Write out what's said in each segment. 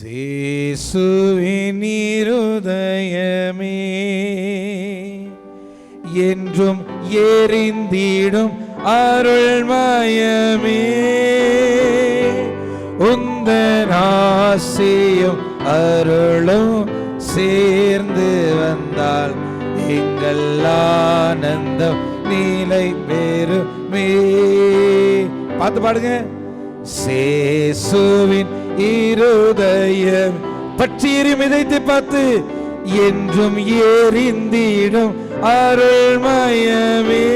இயேசுவின் இருதயமே என்றும் எரிந்திடும் அருள்மயமே, உந்தன் ஆசியும் அருளும் சேர்ந்து வந்தால் எங்கள் ஆனந்தம் நிலை பெறுமே. பார்த்து பாடுங்க. சேசுவின் இருதயம் பற்றி மிதைத்து பார்த்து என்றும் எரிந்திடும் அருள்மயமே,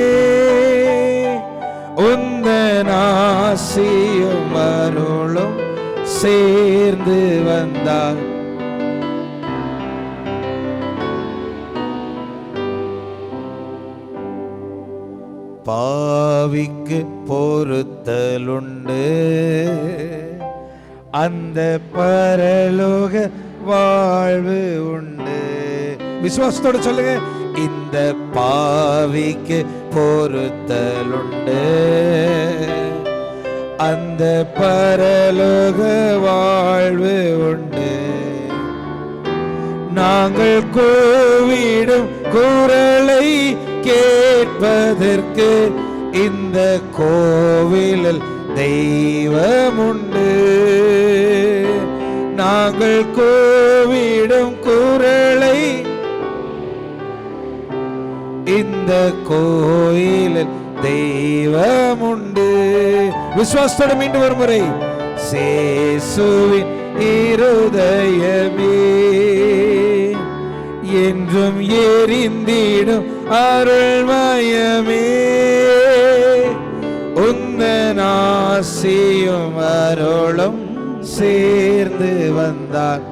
உந்தன் ஆசியும் அருளும் சேர்ந்து வந்தால் பாவிக்கு பொறுத்தலுண்டு, அந்த பரலோக வாழ்வு உண்டு. விசுவாசத்தோட சொல்லுங்க. இந்த பாவிக்கு பொறுத்தலுண்டு, அந்த பரலோக வாழ்வு உண்டு. நாங்கள் கூவிடும் குரலை கேட்பதற்கு இந்த கோவிலில் தெய்வம் உண்டு. நாங்கள் கூவிடும் குரலை இந்த கோயிலில் தெய்வம் உண்டு. விசுவாசத்தோட மீண்டும் ஒரு முறை. சேசுவின் இருதயமே என்றும் எரிந்திடும் அருள்மயமே, உந்தன் ஆசியும் அருளும் சேர்ந்து வந்தால்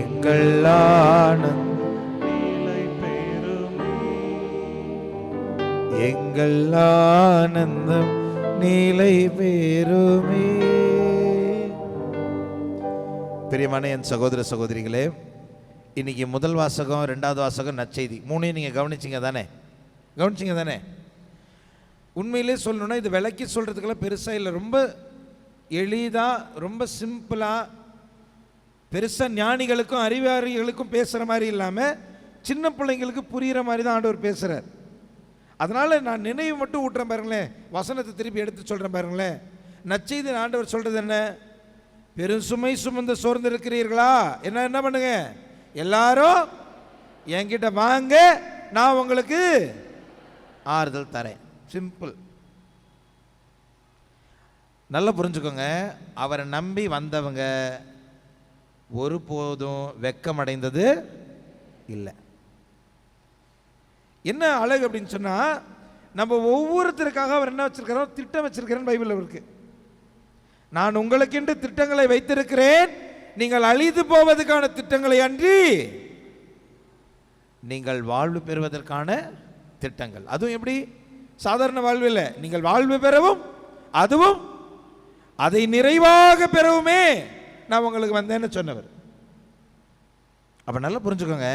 எங்கள் ஆனந்தம் நிலை பெறுமே, எங்கள் ஆனந்தம் நிலை பெறுமே. பிரியமான என் சகோதர சகோதரிகளே, இன்னைக்கு முதல் வாசகம், ரெண்டாவது வாசகம், நற்செய்தி மூணையும் நீங்கள் கவனிச்சிங்க தானே? உண்மையிலே சொல்லணும்னா இது விளக்கி சொல்கிறதுக்கெல்லாம் பெருசாக இல்லை, ரொம்ப எளிதாக, ரொம்ப சிம்பிளாக, பெருசாக ஞானிகளுக்கும் அறிவாளிகளுக்கும் பேசுகிற மாதிரி இல்லாமல் சின்ன பிள்ளைங்களுக்கு புரிகிற மாதிரி தான் ஆண்டவர் பேசுகிறார். அதனால் நான் நினைவு மட்டும் ஊட்டுறேன் பாருங்களேன், வசனத்தை திருப்பி எடுத்து சொல்கிறேன் பாருங்களேன். நற்செய்தி ஆண்டவர் சொல்கிறது என்ன? பெரும் சுமை சுமந்து சோர்ந்து இருக்கிறீர்களா? என்ன பண்ணுங்க, எல்லாரும் என்கிட்ட வாங்க, நான் உங்களுக்கு ஆறுதல் தரேன். சிம்பிள். நல்லா புரிஞ்சுக்கோங்க. அவரை நம்பி வந்தவங்க ஒருபோதும் வெட்கமடைந்தது இல்லை. என்ன அழகு அப்படின்னு சொன்னா, நம்ம ஒவ்வொருத்தருக்காக அவர் என்ன வச்சிருக்கிறோம்? திட்டம் வச்சிருக்கிறேன்னு பைபிள்ல இருக்கு. நான் உங்களுக்கென்று திட்டங்களை வைத்திருக்கிறேன், நீங்கள் அழிந்து போவதற்கான திட்டங்களை அன்றி நீங்கள் வாழ்வு பெறுவதற்கான திட்டங்கள். அதுவும் எப்படி? சாதாரண வாழ்வு இல்லை, நீங்கள் வாழ்வு பெறவும் அதுவும் அதை நிறைவாக பெறவுமே நான் உங்களுக்கு வந்தேன்னு சொன்னவர். அப்ப நல்லா புரிஞ்சுக்கோங்க,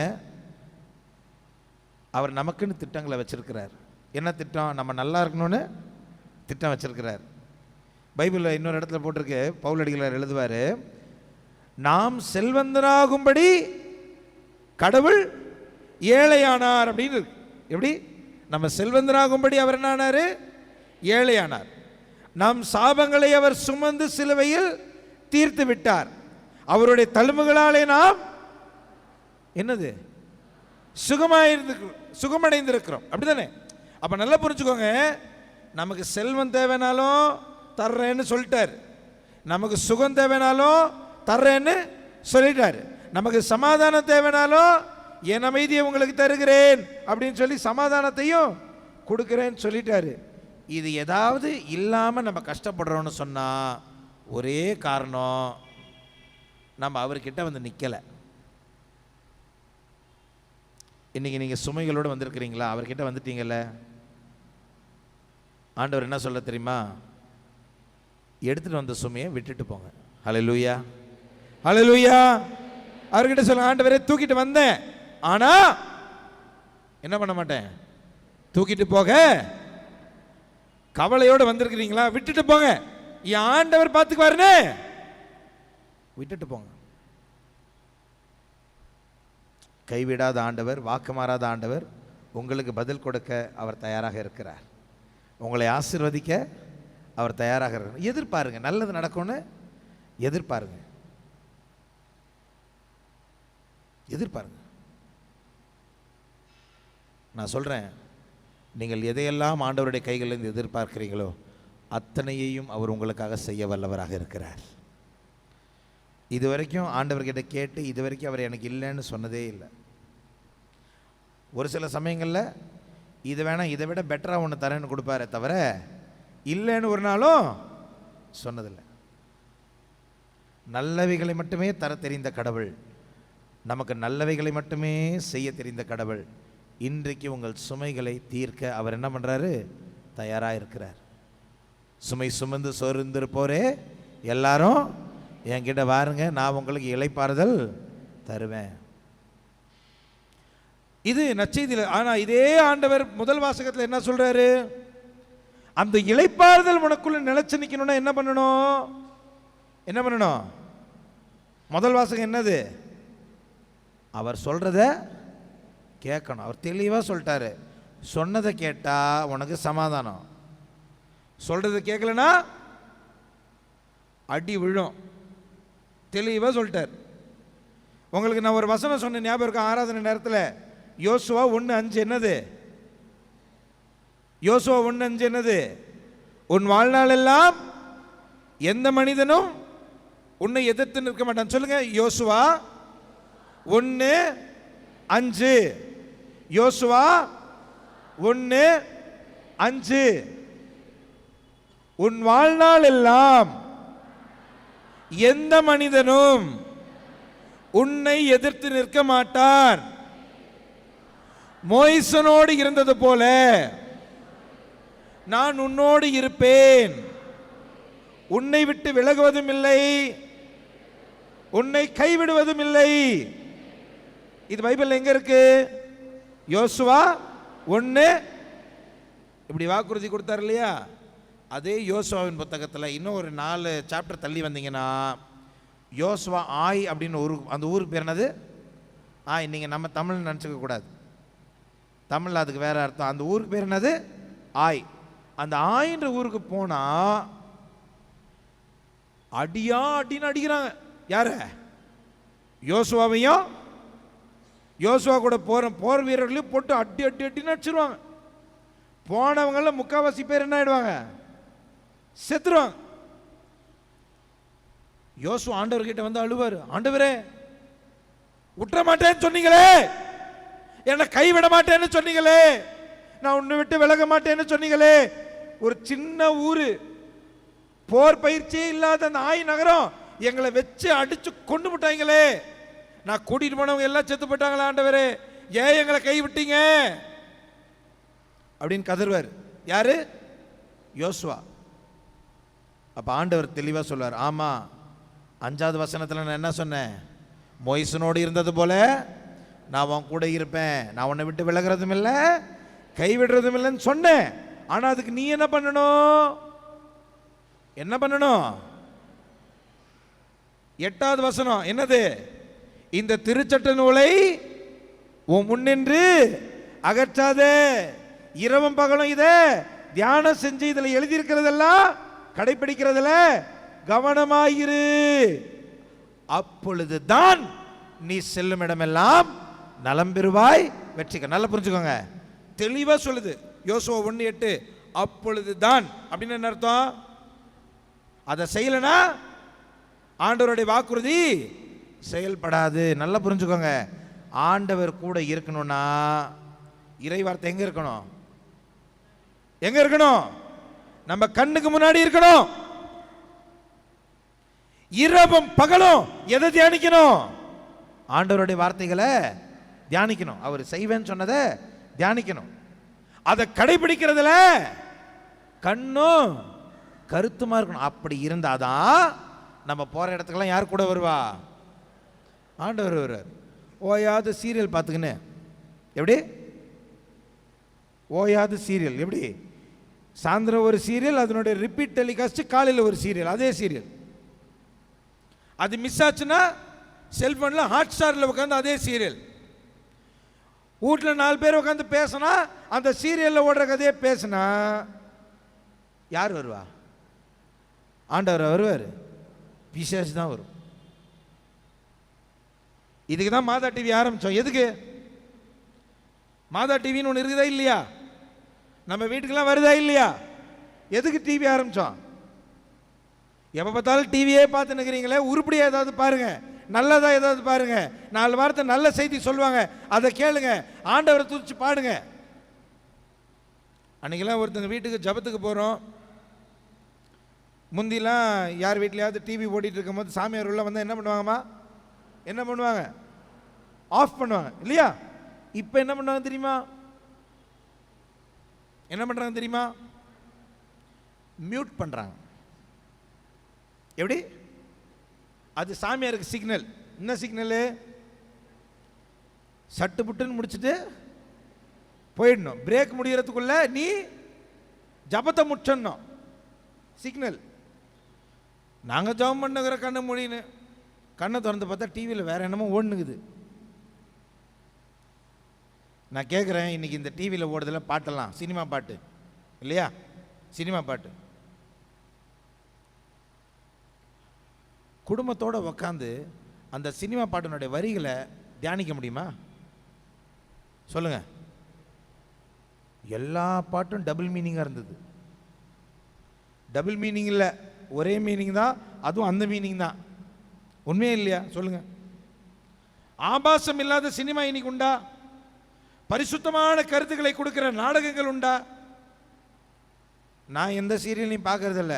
அவர் நமக்குன்னு திட்டங்களை வச்சிருக்கிறார். என்ன திட்டம்? நம்ம நல்லா இருக்கணும்னு திட்டம் வச்சிருக்கிறார். பைபிளில் இன்னொரு இடத்துல போட்டிருக்கு, பவுல் அடிகளார் எழுதுவார், நாம் செல்வந்தராகும்படி கடவுள் ஏழையானார் அப்படின்னு. எப்படி? நம்ம செல்வந்தராகும்படி அவர் என்ன ஆனார்? ஏழையானார். நம் சாபங்களை அவர் சுமந்து சிலுவையில் தீர்த்து விட்டார். அவருடைய தழும்புகளாலே நாம் என்னது? சுகமடைந்திருக்கிறோம். அப்படிதானே? அப்ப நல்லா புரிஞ்சுக்கோங்க, நமக்கு செல்வம் தேவைனாலும் தர்றேன்னு சொல்லிட்டார், நமக்கு சுகம் தேவைனாலும் தர்றேன்னு சொல்லிட்டாரு, நமக்கு சமாதானம் தேவைனாலும் என் அமைதியை உங்களுக்கு தருகிறேன் அப்படின்னு சொல்லி சமாதானத்தையும் கொடுக்கிறேன்னு சொல்லிட்டாரு. இது ஏதாவது இல்லாமல் நம்ம கஷ்டப்படுறோம்னு சொன்னால் ஒரே காரணம், நம்ம அவர்கிட்ட வந்து நிற்கலை. இன்னைக்கு நீங்கள் சுமைகளோடு வந்திருக்கிறீங்களா? அவர்கிட்ட வந்துட்டீங்கல்ல, ஆண்டவர் என்ன சொல்ல தெரியுமா? எடுத்துட்டு வந்த சுமையை விட்டுட்டு போங்க. ஹல்லேலூயா, ஹல்லேலூயா. அவர்கிட்ட சொல்ல, ஆண்டவரே தூக்கிட்டு வந்தேன், ஆனா என்ன பண்ண மாட்டேன், தூக்கிட்டு போக கவலையோடு வந்திருக்கிறீங்களா? விட்டுட்டு போங்க, என் ஆண்டவர் பார்த்துக்குவாருன்னு விட்டுட்டு போங்க. கைவிடாத ஆண்டவர், வாக்கு மாறாத ஆண்டவர். உங்களுக்கு பதில் கொடுக்க அவர் தயாராக இருக்கிறார். உங்களை ஆசீர்வதிக்க அவர் தயாராக இருக்கிறார். எதிர்பாருங்க, நல்லது நடக்கும்னு எதிர்பாருங்க, எதிர்பாருங்க. நான் சொல்கிறேன், நீங்கள் எதையெல்லாம் ஆண்டவருடைய கைகளிலிருந்து எதிர்பார்க்கிறீங்களோ அத்தனையையும் அவர் உங்களுக்காக செய்ய வல்லவராக இருக்கிறார். இதுவரைக்கும் ஆண்டவர்கிட்ட கேட்டு இதுவரைக்கும் அவர் எனக்கு இல்லைன்னு சொன்னதே இல்லை. ஒரு சில சமயங்களில் இது வேணாம், இதை விட பெட்டராக ஒன்று தரேன்னு கொடுப்பாரே தவிர இல்லைன்னு ஒரு நாளும் சொன்னதில்லை. நல்லவைகளை மட்டுமே தர தெரிந்த கடவுள், நமக்கு நல்லவைகளை மட்டுமே செய்ய தெரிந்த கடவுள், இன்றைக்கு உங்கள் சுமைகளை தீர்க்க அவர் என்ன பண்ணுறாரு? தயாராக இருக்கிறார். சுமை சுமந்து சோர்ந்திருப்போரே எல்லாரும் என்கிட்ட வாருங்க, நான் உங்களுக்கு இளைப்பாறுதல் தருவேன். இது நற்செய்தியில். ஆனால் இதே ஆண்டவர் முதல் வாசகத்தில் என்ன சொல்றாரு? அந்த இளைப்பாறுதல் உனக்குள்ள நிலைச்சு நிற்கணும்னா என்ன பண்ணணும்? என்ன பண்ணணும்? முதல் வாசகம் என்னது? அவர் சொல்றத கேட்கணும். அவர் தெளிவாக சொல்லிட்டாரு, சொன்னதை கேட்டா உனக்கு சமாதானம், சொல்றதை கேட்கலனா அடி விழும். தெளிவாக சொல்லிட்டார். உங்களுக்கு நான் ஒரு வசனம் சொன்ன ஞாபகம் இருக்கும், ஆராதனை நேரத்தில். யோசுவா 1:5 என்னது? யோசுவா 1:5 என்னது? உன் வாழ்நாள் எல்லாம் எந்த மனிதனும் உன்னை எதிர்த்து நிற்க மாட்டான். சொல்லுங்க, யோசுவா 1:5. யோசுவா 1:5. உன் வாழ்நாள் எல்லாம் எந்த மனிதனும் உன்னை எதிர்த்து நிற்க மாட்டார். மோய்சனோடு இருந்தது போல நான் உன்னோடு இருப்பேன், உன்னை விட்டு விலகுவதும் இல்லை, உன்னை கைவிடுவதும் இல்லை. இது பைபிள் எங்க இருக்கு? யோசுவா 1. இப்படி வாக்குறுதி கொடுத்தார் இல்லையா? அதே யோசுவாவின் புத்தகத்தில் இன்னும் ஒரு 4 சாப்டர் தள்ளி வந்தீங்கன்னா யோசுவா ஆய் அப்படின்னு ஒரு, அந்த ஊருக்கு பேர் என்னது? ஆய். நீங்கள் நம்ம தமிழ் நினச்சிக்க கூடாது, தமிழில் அதுக்கு வேற அர்த்தம். அந்த ஊருக்கு பேர் என்னது? ஆய். அந்த ஆயின்ற ஊருக்கு போனால் அடின்னு அடிக்கிறாங்க. யார? யோசுவாவையும் யோசுவா கூட போர் வீரர்களையும் போட்டு அடின்னு அடிச்சிருவாங்க. போனவங்கள முக்காவாசி பேர் என்ன ஆயிடுவாங்க? செத்துருவாங்க. யோசுவா ஆண்டவர்கிட்ட வந்து அழுவார், ஆண்டவரே விட்டுற மாட்டேன்னு சொன்னீங்களே, என்னை கைவிட மாட்டேன்னு சொன்னீங்களே, நான் உன்னை விட்டு விலக மாட்டேன்னு சொன்னீங்களே, ஒரு சின்ன ஊரு, போர் பயிற்சியே இல்லாத அந்த ஆய் நகரம் எங்களை வச்சு அடிச்சு கொண்டு விட்டாங்களே, நான் கூட்டிட்டு போனவங்க எல்லாம் செத்து போயிட்டாங்களா ஆண்டவரே, ஏன் எங்களை கை விட்டீங்க அப்படின்னு கதறுவார். யாரு? யோசுவா. அப்ப ஆண்டவர் தெளிவா சொல்வார், ஆமா 5வது வசனத்தில் நான் என்ன சொன்னேன்? மோய்சனோடு இருந்தது போல நான் உன் கூட இருப்பேன், நான் உன்னை விட்டு விலகிறதும் இல்லை கைவிடுறதும் இல்லைன்னு சொன்னேன். ஆனா அதுக்கு நீ என்ன பண்ணணும்? என்ன பண்ணணும்? 8வது வசனம் என்னது? இந்த திருச்சட்ட நூலை உன் முன்னின்று அகற்றாதே, இரவும் பகலும் இதை தியானம் செஞ்சு இதுல எழுதியிருக்கிறதெல்லாம் கடைபிடிக்கிறதுல கவனமாயிரு, அப்பொழுதுதான் நீ செல்லும் இடமெல்லாம் நலம் பெறுவாய், வெற்றிக்க. நல்லா புரிஞ்சுக்கோங்க, தெளிவா சொல்லுது யோசுவா 1:8. அப்பொழுதுதான் அப்படின்னு என்ன அர்த்தம்? அதை செய்யலனா ஆண்டவருடைய வாக்குறுதி செயல்படாது. நல்லா புரிஞ்சுக்கோங்க, ஆண்டவர் கூட இருக்கணும்னா இறை வார்த்தை எங்க இருக்கணும்? எங்க இருக்கணும்? நம்ம கண்ணுக்கு முன்னாடி இருக்கணும். இரவும் பகலும் எதை தியானிக்கணும்? ஆண்டவருடைய வார்த்தைகளை தியானிக்கணும். அவர் செய்வேன்னு சொன்னதை தியானிக்கணும். அதை கடைபிடிக்கிறதுல கண்ணும் கருத்துமா இருக்கணும். அப்படி இருந்தாதான் நம்ம போற இடத்துக்கெல்லாம் யார் கூட வருவா? ஆண்டவர் வருவார். ஓயாது சீரியல் பார்த்துக்கின்னு எப்படி? ஓயாது சீரியல் எப்படி? சாயந்தரம் ஒரு சீரியல், அதனுடைய ரிப்பீட் டெலிகாஸ்ட் காலையில் ஒரு சீரியல், அதே சீரியல். அது மிஸ் ஆச்சுன்னா செல்போனில் ஹாட் ஸ்டாரில் உட்காந்து அதே சீரியல். வீட்டில் 4 பேர் உட்காந்து பேசினா, அந்த சீரியலில் ஓடுற கதையை பேசினா யார் வருவா? ஆண்டவர் வருவார், பிசாசு தான் வரும். இதுக்கு தான் மாதா டிவி ஆரம்பித்தோம். எதுக்கு? மாதா டிவின்னு ஒன்று இருக்குதா இல்லையா? நம்ம வீட்டுக்கெல்லாம் வருதா இல்லையா? எதுக்கு டிவி ஆரம்பித்தோம்? எப்போ பார்த்தாலும் டிவியே பார்த்து நிற்கிறீங்களே, உருப்படியாக ஏதாவது பாருங்கள், நல்லதாக ஏதாவது பாருங்கள், 4 வாரத்தை நல்ல செய்தி சொல்லுவாங்க, அதை கேளுங்க, ஆண்டவரை துதிச்சு பாடுங்க. அன்றைக்கெல்லாம் ஒருத்தங்க வீட்டுக்கு ஜபத்துக்கு போகிறோம். முந்திலாம் யார் வீட்லையாவது டிவி ஓடிட்டு இருக்கும்போது சாமியார் உள்ள வந்தால் என்ன பண்ணுவாங்கம்மா? என்ன பண்ணுவாங்க? ஆஃப் பண்ணுவாங்க இல்லையா? இப்போ என்ன பண்ணுவாங்க தெரியுமா? என்ன பண்ணுறாங்க தெரியுமா? மியூட் பண்ணுறாங்க. எப்படி? அது சாமியாருக்கு சிக்னல். என்ன சிக்னலு? சட்டு புட்டுன்னு முடிச்சுட்டு போயிடணும். பிரேக் முடிகிறதுக்குள்ள நீ ஜபத்தை முடிச்சிடணும். சிக்னல். நாங்கள் ஜபம் பண்ணுகிற கண்ணை மொழின்னு கண்ணை திறந்து பார்த்தா டிவியில் வேற என்னமோ ஓடுனுக்குது. நான் கேட்குறேன், இன்னைக்கு இந்த டிவியில் ஓடுதில் பாட்டெல்லாம் சினிமா பாட்டு இல்லையா? சினிமா பாட்டு. குடும்பத்தோடு உக்காந்து அந்த சினிமா பாட்டினுடைய வரிகளை தியானிக்க முடியுமா? சொல்லுங்க. எல்லா பாட்டும் டபுள் மீனிங்காக இருந்தது. டபுள் மீனிங் இல்லை, ஒரே மீனிங் தான், அதுவும் அந்த மீனிங் தான். உண்மையே இல்லையா? சொல்லுங்க. ஆபாசம் இல்லாத சினிமா இன்னைக்கு உண்டா? பரிசுத்தமான கருத்துக்களை கொடுக்கிற நாடகங்கள் உண்டா? நான் எந்த சீரியலையும் பார்க்கறதில்ல.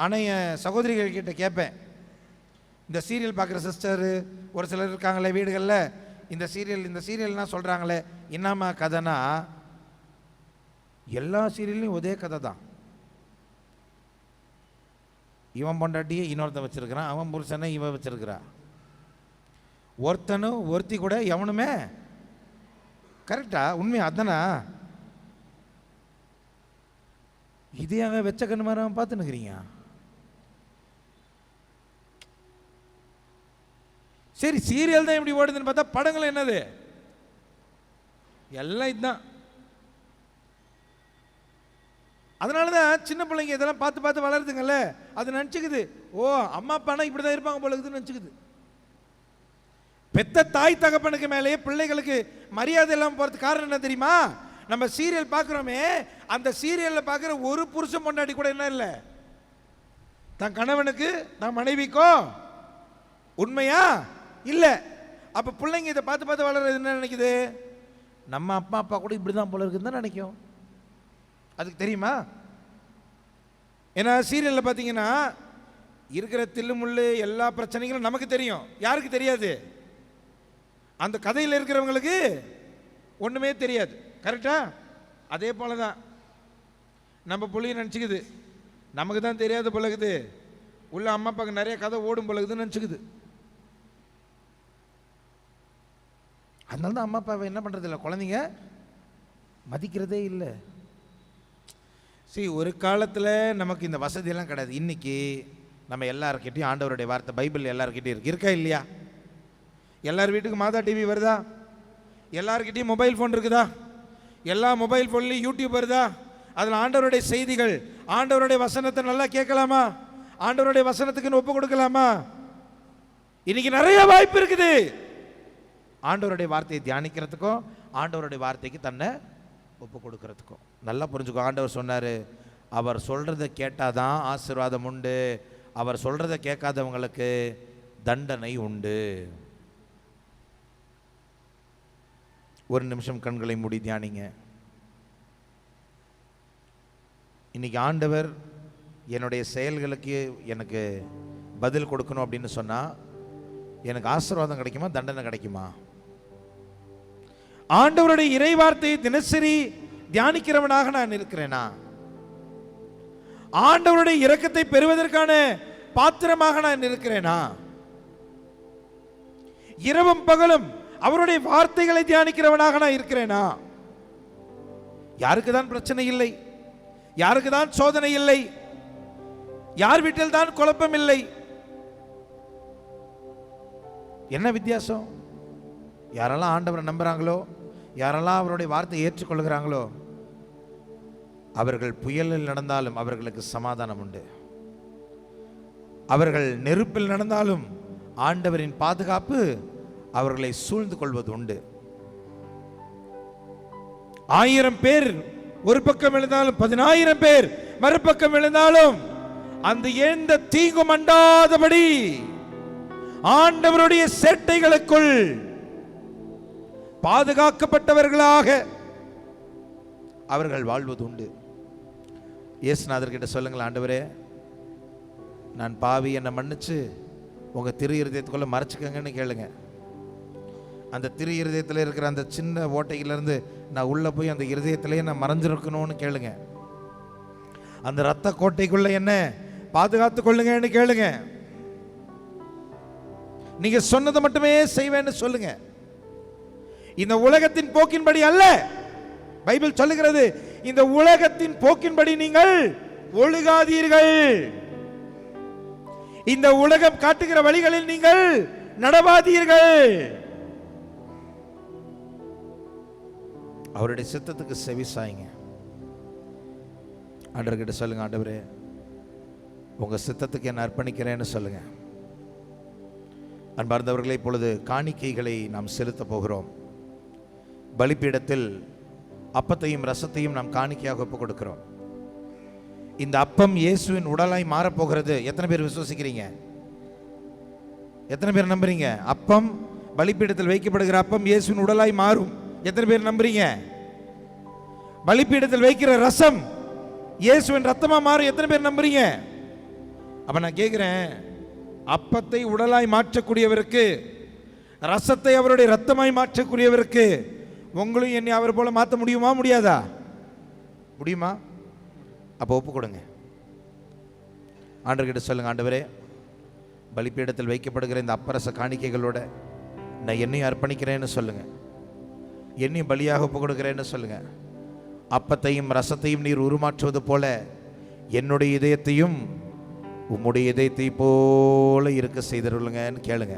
ஆனால் என் சகோதரிகள் கிட்ட கேட்பேன், இந்த சீரியல் பார்க்குற சிஸ்டரு ஒரு சிலர் இருக்காங்களே வீடுகளில், இந்த சீரியல்னால் சொல்கிறாங்களே, என்னம்மா கதைனா எல்லா சீரியல்லையும் ஒரே கதை தான். இவன் பொண்டாட்டியே இன்னொருத்தன் வச்சிருக்கிறான், அவன் புருஷனை இவன் வச்சிருக்கிறா. ஒருத்தனும் ஒருத்தி கூட எவனுமே. கரெக்டா? உண்மையா? அதானா? இதே அவன் வெச்ச கண்ணு மாதிரி அவன் பார்த்து நிற்கிறீங்க. சரி, சீரியல் தான் எப்படி ஓடுதுன்னு பார்த்தா படங்கள் என்னது? எல்லாம் இதுதான். அதனால தான் சின்ன பிள்ளைங்க இதெல்லாம் பார்த்து பார்த்து வளருதுங்கல்ல, அது நினச்சிக்குது, ஓ அம்மா அப்பானா இப்படி தான் இருப்பாங்க போல இருக்குதுன்னு நினச்சிக்குது. பெத்த தாய் தகப்பனுக்கு மேலேயே பிள்ளைகளுக்கு மரியாதை இல்லாமல் போகிறதுக்கு காரணம் என்ன தெரியுமா? நம்ம சீரியல் பார்க்குறோமே, அந்த சீரியலில் பார்க்குற ஒரு புருஷன் பொண்டாட்டி கூட என்ன இல்லை, தன் கணவனுக்கு தன் மனைவிக்கோ உண்மையா இல்லை. அப்போ பிள்ளைங்க இதை பார்த்து பார்த்து வளர்றது என்ன நினைக்குது? நம்ம அப்பா அப்பா கூட இப்படி தான் போல இருக்குன்னு தான் நினைக்கும். அதுக்கு தெரியுமா? ஏன்னா சீரியலில் பார்த்தீங்கன்னா இருக்கிற தில்லுமுள்ளு எல்லா பிரச்சனைகளும் நமக்கு தெரியும், யாருக்கு தெரியாது? அந்த கதையில் இருக்கிறவங்களுக்கு ஒன்றுமே தெரியாது. கரெக்டா? அதே போல தான் நம்ம பிள்ளைய நினச்சிக்குது, நமக்கு தான் தெரியாத போலக்குது, உள்ள அம்மா அப்பாவுக்கு நிறைய கதை ஓடும் போலக்குதுன்னு நினச்சிக்குது. அதனால தான் அம்மா அப்பாவை என்ன பண்ணுறது இல்லை, குழந்தைங்க மதிக்கிறதே இல்லை. சரி, ஒரு காலத்தில் நமக்கு இந்த வசதியெல்லாம் கிடையாது. இன்றைக்கி நம்ம எல்லாருக்கிட்டையும் ஆண்டவருடைய வார்த்தை பைபிள் எல்லாருக்கிட்டையும் இருக்கா இல்லையா? எல்லார் வீட்டுக்கு மாதா டிவி வருதா? எல்லாருக்கிட்டையும் மொபைல் ஃபோன் இருக்குதா? எல்லா மொபைல் ஃபோன்லேயும் யூடியூப் வருதா? அதில் ஆண்டவருடைய செய்திகள், ஆண்டவருடைய வசனத்தை நல்லா கேட்கலாமா? ஆண்டவருடைய வசனத்துக்குன்னு ஒப்பு கொடுக்கலாமா? இன்னைக்கு நிறைய வாய்ப்பு இருக்குது ஆண்டவருடைய வார்த்தையை தியானிக்கிறதுக்கும் ஆண்டவருடைய வார்த்தைக்கு தன்னை ஒப்பு கொடுக்கறதுக்கும். நல்லா புரிஞ்சுக்கோ. ஆண்டவர் சொன்னார், அவர் சொல்கிறத கேட்டாதான் ஆசீர்வாதம் உண்டு, அவர் சொல்கிறத கேட்காதவங்களுக்கு தண்டனை உண்டு. ஒரு நிமிஷம் கண்களை மூடி தியானிங்க. இன்னைக்கு ஆண்டவர் என்னுடைய செயல்களுக்கு எனக்கு பதில் கொடுக்கணும் அப்படின்னு சொன்னால் எனக்கு ஆசீர்வாதம் கிடைக்குமா, தண்டனை கிடைக்குமா? ஆண்டவருடைய இறைவார்த்தையை தினசரி தியானிக்கிறவனாக நான் இருக்கிறேனா? ஆண்டவருடைய இரக்கத்தை பெறுவதற்கான பாத்திரமாக நான் இருக்கிறேனா? இரவும் பகலும் அவருடைய வார்த்தைகளை தியானிக்கிறவனாக நான் இருக்கிறேனா? யாருக்கு தான் பிரச்சனை இல்லை, யாருக்கு தான் சோதனை இல்லை, யார் வீட்டில் தான் குழப்பம் இல்லை? என்ன வித்தியாசம்? யாரெல்லாம் ஆண்டவரை நம்புறாங்களோ, யாரெல்லாம் அவருடைய வார்த்தையை ஏற்றுக்கொள்கிறாங்களோ அவர்கள் புயலில் நடந்தாலும் அவர்களுக்கு சமாதானம் உண்டு. அவர்கள் நெருப்பில் நடந்தாலும் ஆண்டவரின் பாதுகாப்பு அவர்களை சூழ்ந்து கொள்வது உண்டு. 1000 பேர் ஒரு பக்கம் எழுந்தாலும் 10,000 பேர் மறுபக்கம் எழுந்தாலும் அந்த எந்த தீங்கும் அண்டாதபடி ஆண்டவருடைய சேட்டைகளுக்குள் பாதுகாக்கப்பட்டவர்களாக அவர்கள் வாழ்வது உண்டு. இயேசுநாதர்கிட்ட சொல்லுங்கள், ஆண்டவரே நான் பாவி, என்னை மன்னிச்சு உங்க திரு இருதயத்துக்குள்ள மறைச்சுக்கங்கன்னு கேளுங்க. அந்த திரு இருதயத்தில் இருக்கிற அந்த சின்ன ஓட்டையிலிருந்து நான் உள்ள போய் அந்த இருதயத்திலேயே நான் மறைஞ்சிருக்கணும்னு கேளுங்க. அந்த இரத்த கோட்டைக்குள்ள என்ன பாதுகாத்து கொள்ளுங்கன்னு கேளுங்க. நீங்க சொன்னதை மட்டுமே செய்வேன்னு சொல்லுங்க. இந்த உலகத்தின் போக்கின்படி அல்ல, பைபிள் சொல்லுகிறது, இந்த உலகத்தின் போக்கின்படி நீங்கள் ஒழுகாதீர்கள். இந்த உலகம் காட்டுகிற வழிகளில் நீங்கள் நடவாதீர்கள். அவருடைய சித்தத்துக்கு செவி சாய்ங்க. ஆண்டவர்கிட்ட சொல்லுங்க, ஆண்டவரே உங்க சித்தத்துக்கு என்ன அர்ப்பணிக்கிறேன்னு சொல்லுங்க. அன்பார்ந்தவர்களே, இப்பொழுது காணிக்கைகளை நாம் செலுத்த போகிறோம். பலிபீடத்தில் அப்பத்தையும் ரசத்தையும் நாம் காணிக்கையாக ஒப்புக் கொடுக்கிறோம். இந்த அப்பம் இயேசுவின் உடலாய் மாறப்போகிறது. எத்தனை பேர் விசுவசிக்கிறீங்க? எத்தனை பேர் நம்புறீங்க? அப்பம், பலிபீடத்தில் வைக்கப்படுகிற அப்பம் இயேசுவின் உடலாய் மாறும். எத்தனை பேர் நம்புறீங்க? பலிபீடத்தில் வைக்கிற ரசம் இயேசுவின் ரத்தமா மாறும். எத்தனை பேர் நம்புறீங்க? அப்ப நான் கேட்கிறேன், அப்பத்தை உடலாய் மாற்றக்கூடியவருக்கு, ரசத்தை அவருடைய ரத்தமாய் மாற்றக்கூடியவருக்கு உங்களையும் என்னை அவர் போல மாற்ற முடியுமா? முடியாதா? முடியுமா? அப்போ ஒப்பு கொடுங்க. ஆண்டவர்கிட்ட சொல்லுங்க, ஆண்டவரே பலிபீடத்தில் வைக்கப்படுகிற இந்த அப்பரச காணிக்கைகளோட நான் என்னையும் அர்ப்பணிக்கிறேன்னு சொல்லுங்க. என்னையும் பலியாக ஒப்பு கொடுக்கிறேன்னு சொல்லுங்க. அப்பத்தையும் ரசத்தையும் நீர் உருமாற்றுவது போல என்னுடைய இதயத்தையும் உம்முடைய இதயத்தை போல இருக்க செய்திருங்கன்னு கேளுங்க.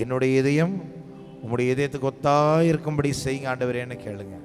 என்னுடைய இதயம் உம்முடைய இதயத்துக்கு ஒத்தா இருக்கும்படி செய்யுங்க ஆண்டவரேன்னு கேளுங்க.